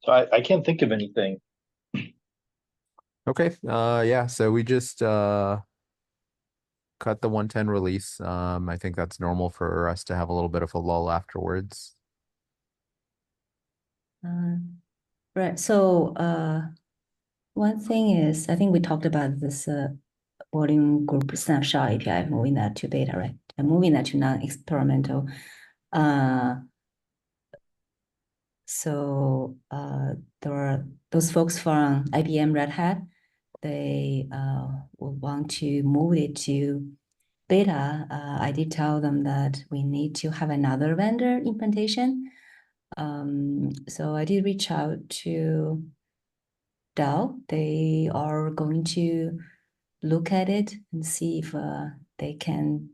So I can't think of anything. Okay. Yeah. So we just cut the 110 release. I think that's normal for us to have a little bit of a lull afterwards. Uh, right. So one thing is, I think we talked about this volume group snapshot API, moving that to beta, right? And moving that to non-experimental. Uh, there are those folks from IBM Red Hat, they will want to move it to beta. I did tell them that we need to have another vendor implementation. So I did reach out to Dell. They are going to look at it and see if they can.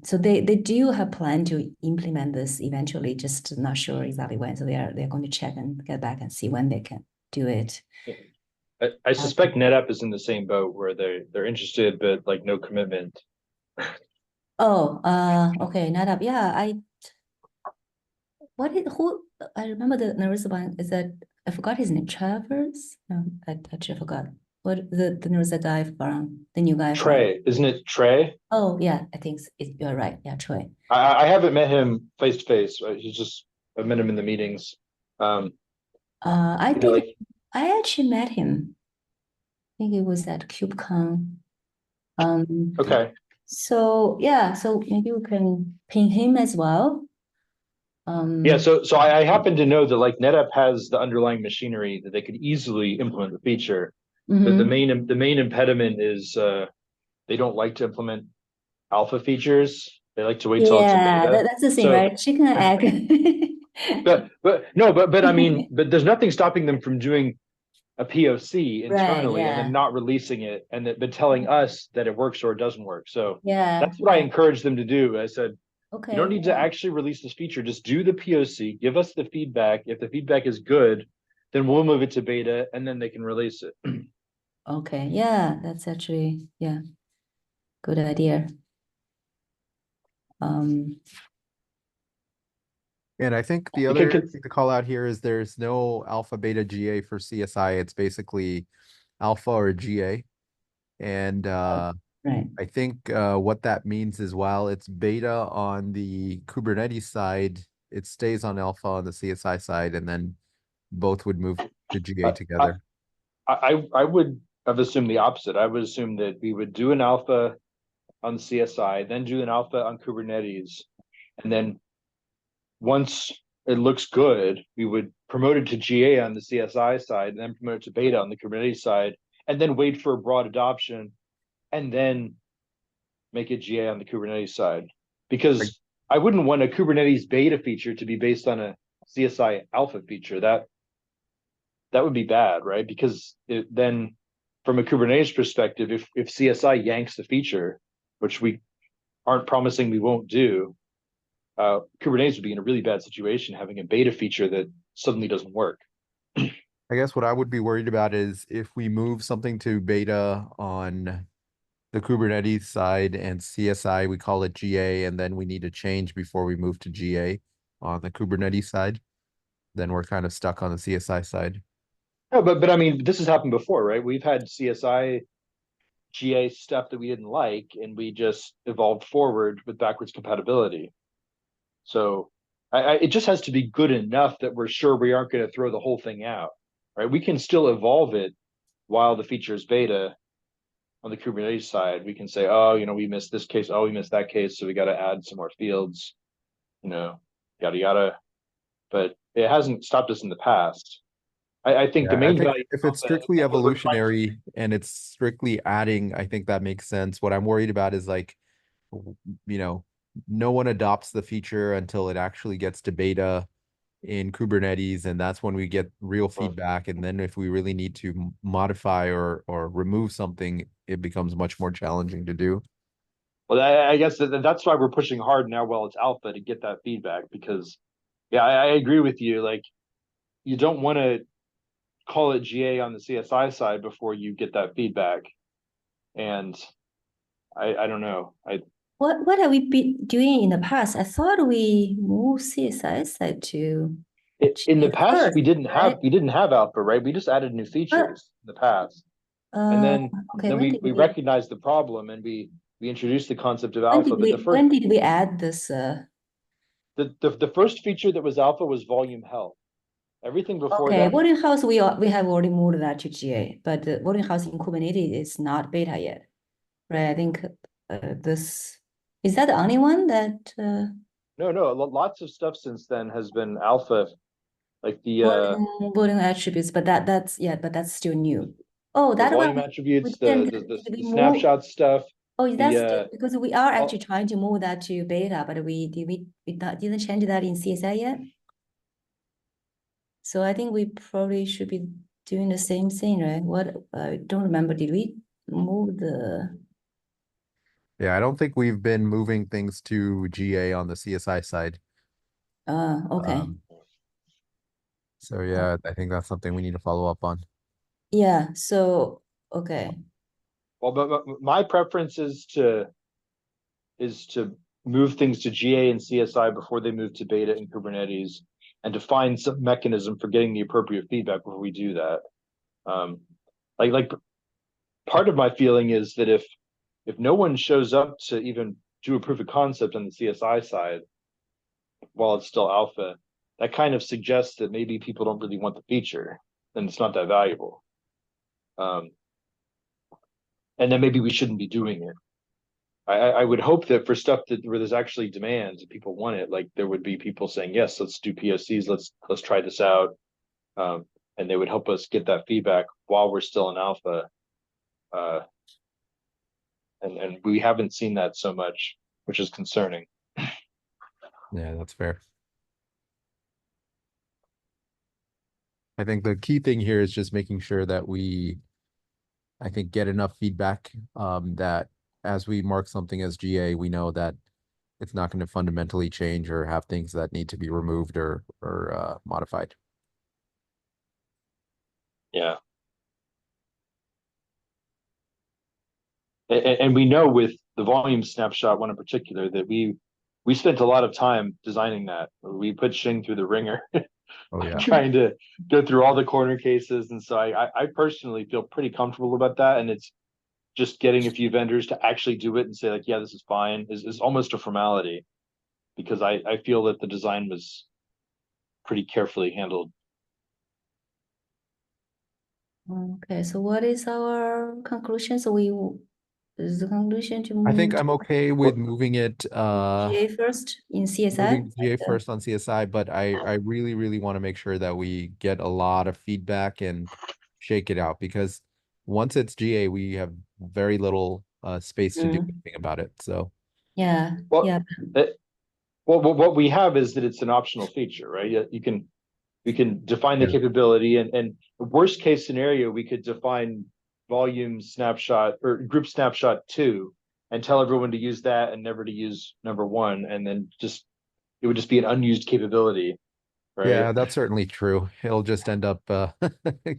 So they do have plan to implement this eventually, just not sure exactly when. So they're going to check and get back and see when they can do it. I suspect NetApp is in the same boat where they're interested, but like no commitment. Oh, okay, NetApp. Yeah, who I remember there was one is that I forgot his name. Travers? No, I actually forgot. What there was a guy from the new guy from. Trey, isn't it Trey? Oh yeah, I think you're right. Yeah, Troy. I haven't met him face to face. I've met him in the meetings. I You know, did. like I actually met him. I think it was at KubeCon. Um, okay, so yeah, so maybe we can ping him as well. yeah. Um, So I happen to know that like NetApp has the underlying machinery that they could easily implement the feature. But mhm. the main impediment is they don't like to implement alpha features. They like to wait till it's a Yeah, beta. that's the thing, So right? Chicken and egg. but no, but I mean, but there's nothing stopping them from doing a POC Right, internally and then yeah. not releasing it but telling us that it works or it doesn't work. So Yeah, that's what I yeah. encouraged them to do. I said, you don't Okay, need to yeah. actually release this feature. Just do the POC, give us the feedback. If the feedback is good, then we'll move it to beta and then they can release it. Okay, yeah, that's actually, yeah, good idea. Um, And I think the other Because thing to call out here is there's no alpha beta GA for CSI. It's basically alpha or GA. And right. I think what that means is while it's beta on the Kubernetes side, it stays on alpha on the CSI side, and then both would move to GA I, I, together. I would have assumed the opposite. I would assume that we would do an alpha on CSI, then do an alpha on Kubernetes, and then once it looks good, we would promote it to GA on the CSI side, and then promote it to beta on the Kubernetes side, and then wait for broad adoption, and then make it GA on the Kubernetes side. Like, Because I wouldn't want a Kubernetes beta feature to be based on a CSI alpha feature. That would be bad, right? Because then, from a Kubernetes perspective, if CSI yanks the feature, which we aren't promising we won't do, Kubernetes would be in a really bad situation having a beta feature that suddenly doesn't work. I guess what I would be worried about is if we move something to beta on the Kubernetes side and CSI, we call it GA, and then we need to change before we move to GA on the Kubernetes side, then we're kind of stuck on the CSI side. No, but I mean, this has happened before, right? We've had CSI GA stuff that we didn't like, and we just evolved forward with backwards compatibility. So it just has to be good enough that we're sure we aren't going to throw the whole thing out, right? We can still evolve it while the feature is beta on the Kubernetes side. We can say, oh, we missed this case. Oh, we missed that case. So we got to add some more fields, yada, yada. But it hasn't stopped us in the past. I think the Yeah, I main think value if of it's Alpha strictly and what we're trying to evolutionary and it's strictly adding, I think that makes sense. What I'm worried about is like, you know, no one adopts the feature until it actually gets to beta in Kubernetes, and that's when we get real feedback. And then if we really need to modify or remove something, it becomes much more challenging to do. well, I guess that's why we're pushing hard now while it's alpha to get that feedback because, yeah, I agree with you. Like, you don't want to call it GA on the CSI side before you get that feedback. And I don't know. What have we been doing in the past? I thought we moved CSI side to. In the GA past, we first, didn't right? have alpha, right? We just added new features in the past. And Okay, then when did we we, recognized the problem and we introduced the concept of alpha. But when did we add this? the first feature that was alpha was volume health. Everything before Okay, that, boarding house, we have already moved that to GA, but the boarding house in Kubernetes is not beta yet, right? I think this, is that the only one that no, lots of stuff since then has been alpha, like boarding attributes, but that's still new. Oh, the that one, volume we attributes, didn't, did we the move? snapshot stuff, Oh, that's still, the because we are actually oh, trying to move that to beta, but didn't change that in CSI yet. So I think we probably should be doing the same thing, right? What, I don't remember, did we move the, Yeah, I don't think we've been moving things to GA on the CSI side. okay. So yeah, I think that's something we need to follow up on. Yeah, so, okay. well, but my preference is to move things to GA and CSI before they move to beta in Kubernetes, and to find some mechanism for getting the appropriate feedback before we do that. Like part of my feeling is that if no one shows up to even do a proof of concept on the CSI side while it's still alpha, that kind of suggests that maybe people don't really want the feature, and it's not that valuable. And then maybe we shouldn't be doing it. I would hope that for stuff that where there's actually demand and people want it, like there would be people saying, yes, let's do POCs, let's try this out. And they would help us get that feedback while we're still in alpha. And we haven't seen that so much, which is concerning. Yeah, that's fair. I think the key thing here is just making sure that we, I think, get enough feedback that as we mark something as GA, we know that it's not going to fundamentally change or have things that need to be removed or modified. Yeah. And we know with the volume snapshot one in particular that we spent a lot of time designing that. We put Xing through the ringer Oh yeah. trying to go through all the corner cases. And so I personally feel pretty comfortable about that. And it's just getting a few vendors to actually do it and say like, yeah, this is fine is almost a formality, because I feel that the design was pretty carefully handled. Okay, so what is our conclusion? So is the conclusion to I think move I'm okay with moving it GA first in CSI? moving GA first on CSI, but I really, really want to make sure that we get a lot of feedback and shake it out, because once it's GA, we have very little space to do anything about it. So Yeah, Well, yeah. well, what we have is that it's an optional feature, right? We can define the yeah. capability, and worst case scenario, we could define volume snapshot or group snapshot 2 and tell everyone to use that and never to use number 1, and then just it would just be an unused capability, right? Yeah, that's certainly true. It'll just end up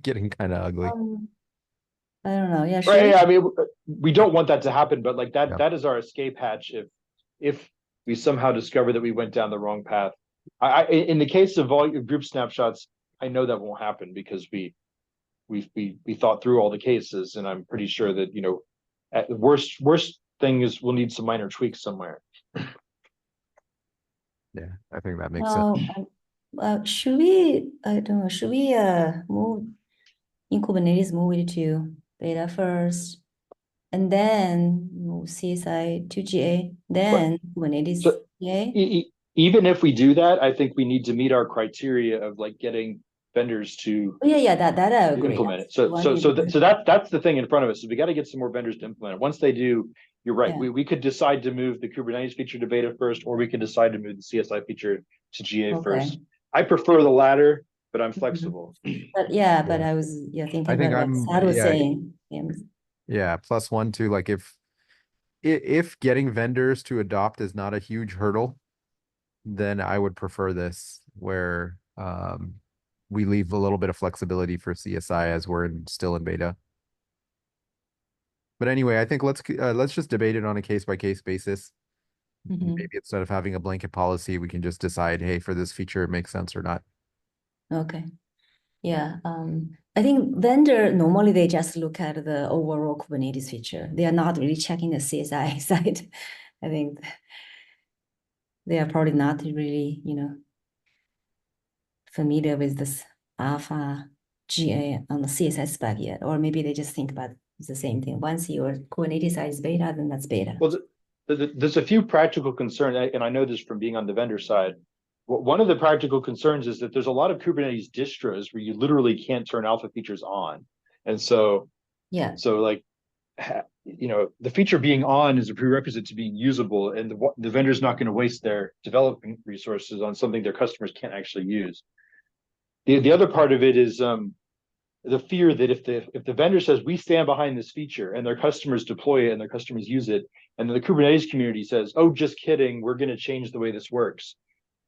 getting kind of ugly. I don't know. Yeah, should Right. we? Yeah, I mean, we don't want that to happen, but like Yeah. that is our escape hatch if we somehow discover that we went down the wrong path. In the case of volume group snapshots, I know that won't happen because we thought through all the cases, and I'm pretty sure that at the worst thing is we'll need some minor tweaks somewhere. Yeah, I think that makes sense. Should we? I don't know. Should we move in Kubernetes, move it to beta first, and then move CSI to GA, But then Kubernetes so GA? even if we do that, I think we need to meet our criteria of like getting vendors to Oh, yeah, that I agree. implement it. That's the one thing. So that's the thing in front of us. So we got to get some more vendors to implement it. Once they do, you're right. Yeah. We could decide to move the Kubernetes feature to beta first, or we could decide to move the CSI feature to GA Okay. first. I prefer the latter, but I'm Mhm. flexible. But yeah, but I was thinking I think about what Sad was saying. yeah, plus one too. Like if getting vendors to adopt is not a huge hurdle, then I would prefer this where we leave a little bit of flexibility for CSI as we're still in beta. But anyway, I think let's just debate it on a case by case basis. Mhm. Maybe instead of having a blanket policy, we can just decide, hey, for this feature, it makes sense or not. Okay. Yeah. I think vendor normally they just look at the overall Kubernetes feature. They are not really checking the CSI side. I think they are probably not really, familiar with this alpha GA on the CSS spec yet, or maybe they just think about it's the same thing. Once your Kubernetes side is beta, then that's beta. Well, there's a few practical concerns, and I know this from being on the vendor side. One of the practical concerns is that there's a lot of Kubernetes distros where you literally can't turn alpha features on. And so, Yeah. like, the feature being on is a prerequisite to being usable, and the vendor's not going to waste their development resources on something their customers can't actually use. The other part of it is the fear that if the vendor says we stand behind this feature and their customers deploy it and their customers use it, and the Kubernetes community says, oh, just kidding, we're going to change the way this works,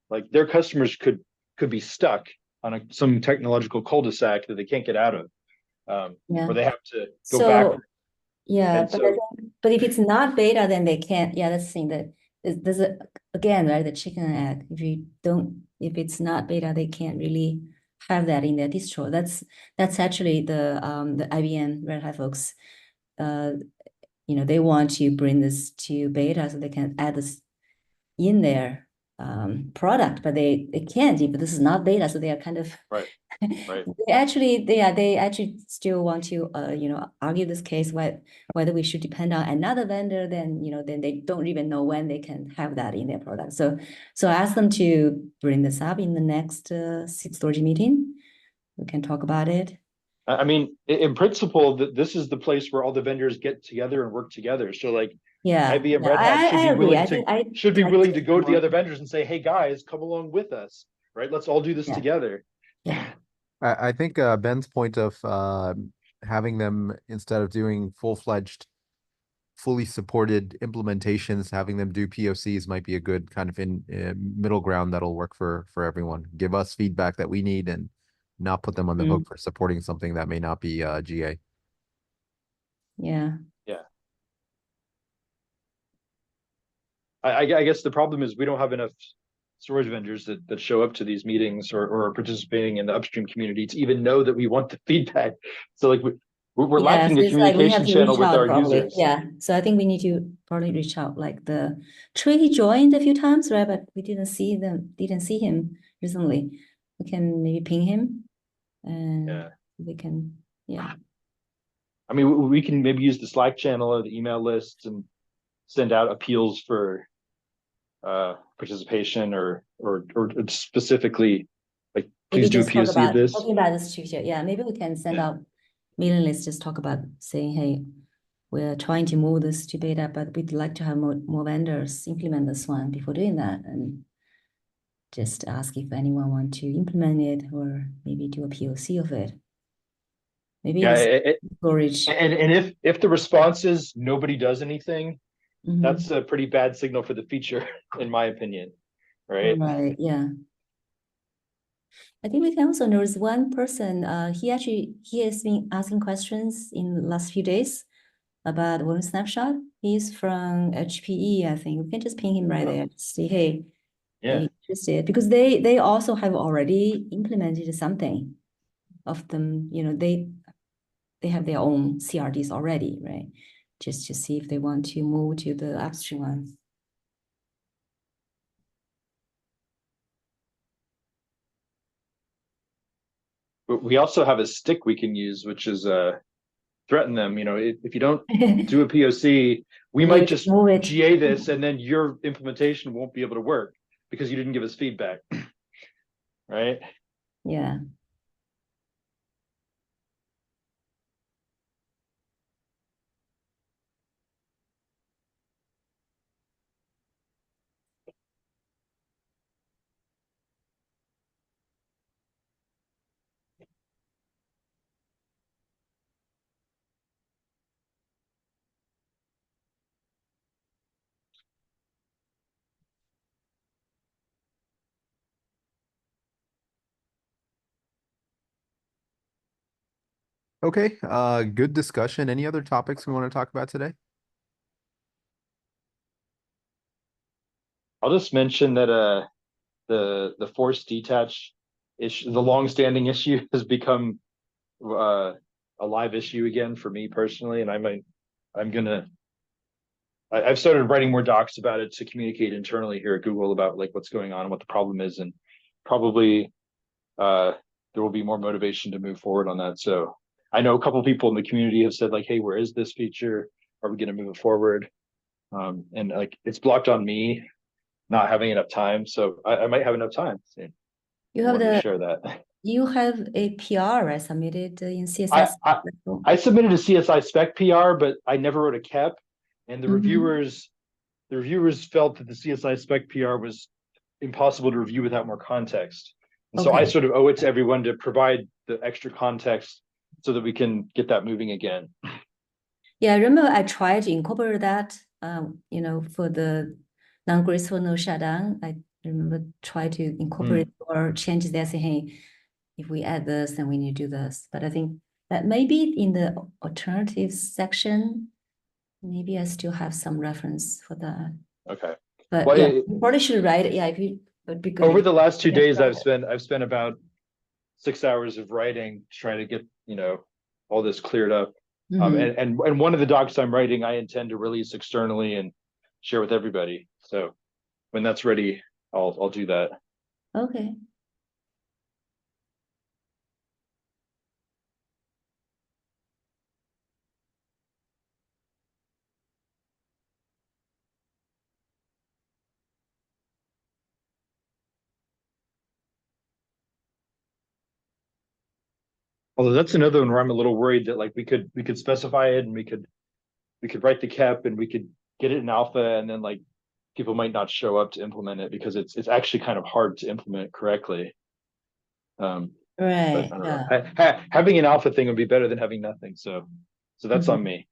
like their customers could be stuck on some technological cul-de-sac that they can't get out of, Yeah. or they have to go So back. yeah, And but so, but if it's not beta, then they can't. Yeah, that's the thing that there's again, right, the chicken and egg. If it's not beta, they can't really have that in their distro. That's actually the IBM Red Hat folks. They want to bring this to beta so they can add this in their product, but they can't if this is not beta, so they are kind of right. they actually still want to argue this case whether we should depend on another vendor, then they don't even know when they can have that in their product. So I asked them to bring this up in the next 6:30 meeting. We can talk about it. I mean, in principle, this is the place where all the vendors get together and work together. So like, Yeah, IBM Red Hat should I be agree. willing I to think I should be tried willing to to go to the more. other vendors and say, hey guys, come along with us, right? Let's all do this Yeah. together. Yeah. I think Ben's point of having them, instead of doing full-fledged, fully supported implementations, having them do POCs might be a good kind of middle ground that'll work for everyone. Give us feedback that we need and not put them on the hook for supporting something that may not be GA. Yeah. Yeah. I guess the problem is we don't have enough storage vendors that show up to these meetings or are participating in the upstream community to even know that we want the feedback. So like we're Yeah, lacking so a it's like we have communication to channel reach with out our probably. users. Yeah, so I think we need to probably reach out. Like the Trey, he joined a few times, right? But we didn't see him recently. We can maybe ping him, and Yeah. we can, yeah. I mean, we can maybe use the Slack channel or the email lists and send out appeals for participation or specifically like Maybe please do a just talk POC of about this. talking about this future. Yeah, maybe we can send out mailing list. Just talk about saying, hey, we're trying to move this to beta, but we'd like to have more vendors implement this one before doing that, and just ask if anyone want to implement it or maybe do a POC of it. Maybe Yeah, it's storage. and if the response is nobody does anything, Mhm. that's a pretty bad signal for the feature, in my opinion. Right. Right, yeah. I think we can also notice one person, he has been asking questions in the last few days about volume snapshot. He's from HPE, I think. We can just ping him right there. Say, hey, Yeah. interested, because they also have already implemented something of them, they have their own CRDs already, right? Just to see if they want to move to the upstream ones. But we also have a stick we can use, which is threaten them. If you don't do a POC, we might just move it. GA this, and then your implementation won't be able to work because you didn't give us feedback. Right. Yeah. Okay, good discussion. Any other topics we want to talk about today? I'll just mention that the force detach issue, the long-standing issue has become a live issue again for me personally, and I've started writing more docs about it to communicate internally here at Google about like what's going on and what the problem is, and probably there will be more motivation to move forward on that. So I know a couple of people in the community have said like, hey, where is this feature? Are we going to move it forward? And like it's blocked on me not having enough time. So I might have enough time. So You I have wanted to share that. you have a PR, right, submitted in CSS. I submitted a CSI spec PR, but I never wrote a KEP, and the reviewers felt that the CSI spec PR was impossible to review without more context. And so I Okay. sort of owe it to everyone to provide the extra context so that we can get that moving again. Yeah, I remember I tried to incorporate that, for the non-graceful no shutdown. I remember try to incorporate or change that, say, hey, if we add this, then we need to do this. But I think that maybe in the alternatives section, maybe I still have some reference for that. Okay. But Well, yeah, you probably should write it. Yeah, if you would be good. Over if the last 2 you days, write I've spent about 6 hours of writing to try to get, all this cleared up. Mhm. And one of the docs I'm writing, I intend to release externally and share with everybody. So when that's ready, I'll do that. Okay. Although that's another one where I'm a little worried that like we could specify it and we could write the KEP and we could get it in alpha, and then like people might not show up to implement it because it's actually kind of hard to implement correctly. But Right. I don't Yeah. know. Having an alpha thing would be better than having nothing. So that's on me.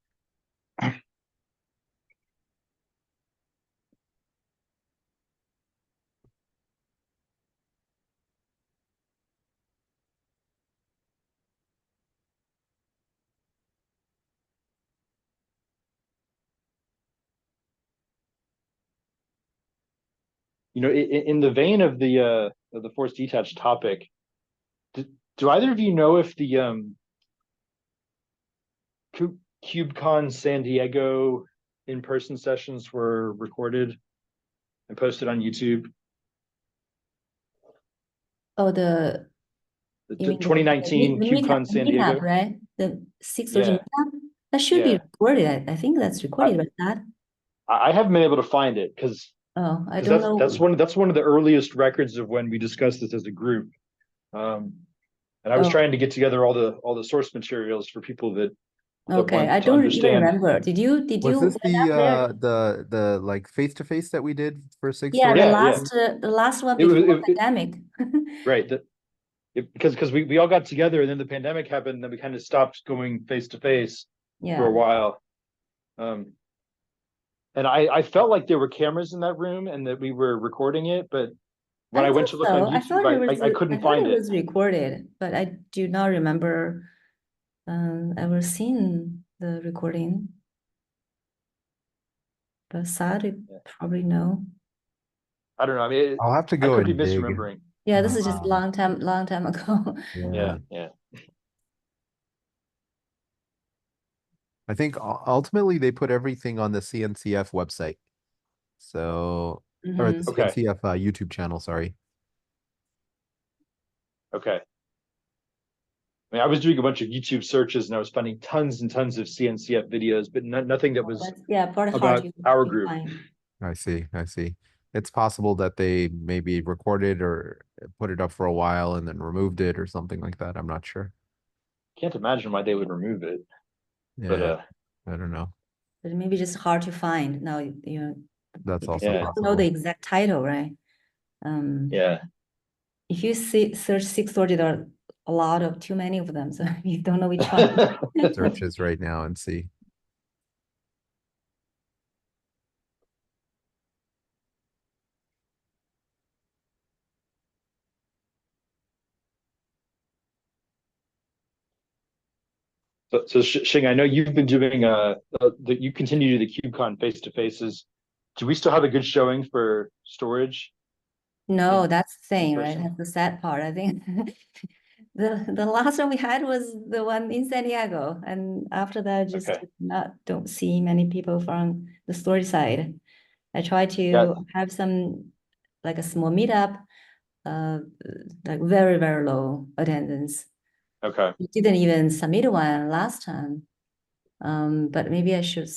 In the vein of the force detached topic, do either of you know if the KubeCon San Diego in-person sessions were recorded and posted on YouTube? Oh, The you mean 2019 the KubeCon San meetup, Diego? right? The 6:30 Yeah, meetup? That should be yeah. recorded. I think that's recorded, right? That. I haven't been able to find it because Oh, I don't know. that's one of the earliest records of when we discussed this as a group. And I was Oh, trying to get together all the source materials for people that okay. I want to don't even understand. remember. Did you Was this went up there? the like face-to-face that we did for six Yeah, story? Yeah. the last one It was before pandemic. right. Because we all got together and then the pandemic happened and then we kind of stopped going face to face for a Yeah. while. And I felt like there were cameras in that room and that we were recording it, but when I I went thought to look on so. YouTube, I I couldn't thought find it it. was recorded, but I do not remember ever seeing the recording. But sad, probably no. I don't know. I mean, I'll have to I go could be and dig. misremembering. Yeah, this is just Um, long time ago. yeah. Yeah. I think ultimately they put everything on the CNCF website. So, or the Mhm. Okay. CNCF YouTube channel, sorry. Okay. I mean, I was doing a bunch of YouTube searches and I was finding tons and tons of CNCF videos, but nothing that was That's part hard about our to group. find. I see. I see. It's possible that they maybe recorded or put it up for a while and then removed it or something like that. I'm not sure. Can't imagine why they would remove it. But Yeah, I don't know. But maybe just hard to find now. That's Because also you Yeah. don't know the possible. exact title, right? yeah. If you search 640, there are a lot of too many of them, so you don't know which one. Searches right now and see. So Shing, I know you've been doing that you continue to do the KubeCon face to faces. Do we still have a good showing for storage? No, in that's the thing, right? person? That's the sad part. I think the last one we had was the one in San Diego, and after that, just Okay. don't see many people from the story side. I try Yeah. to have some like a small meetup, uh, like very, very low attendance. Okay. We didn't even submit one last time. But maybe I should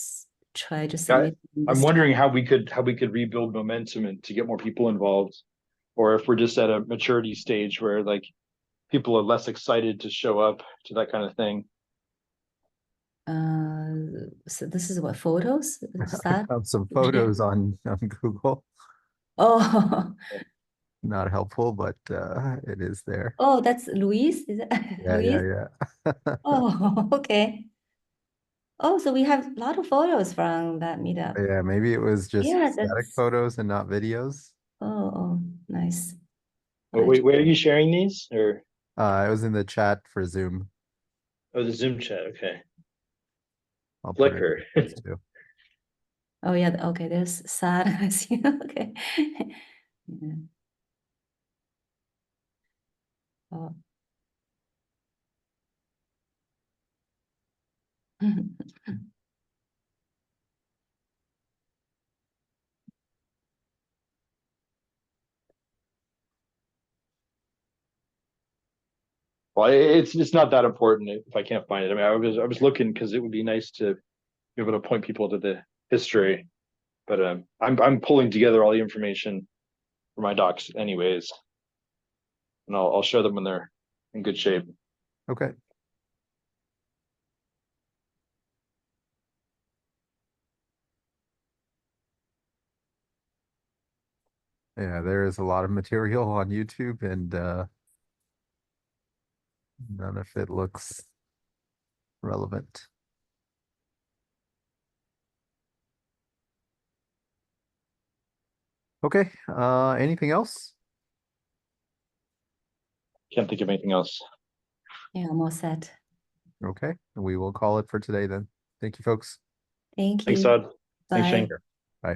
try to Yeah, submit I'm this wondering time. how we could rebuild momentum and to get more people involved, or if we're just at a maturity stage where like people are less excited to show up to that kind of thing. So this is what photos? Is that? Found some photos on Google. Oh, Not helpful, but it is there. oh, that's Luis. Is it Yeah, Luis? yeah. Oh, okay. Oh, so we have a lot of photos from that meetup. Yeah, maybe it was just Yeah, static that's photos and not videos. oh, nice. I Wait, where are you sharing these? Or It was in the chat for Zoom. oh, the Zoom chat. Okay. I'll put it in Flickr. this too. Oh yeah, okay, there's sad. I see. Okay. Yeah. Oh. Well, it's not that important if I can't find it. I mean, I was looking because it would be nice to be able to point people to the history, but I'm pulling together all the information for my docs anyways, and I'll show them when they're in good shape. Okay. Yeah, there is a lot of material on YouTube and none of it looks relevant. Okay, anything else? Can't think of anything else. Yeah, I'm all set. Okay, we will call it for today then. Thank you, folks. Thank Thanks, you. Todd. Thanks, Bye. Shane. Bye.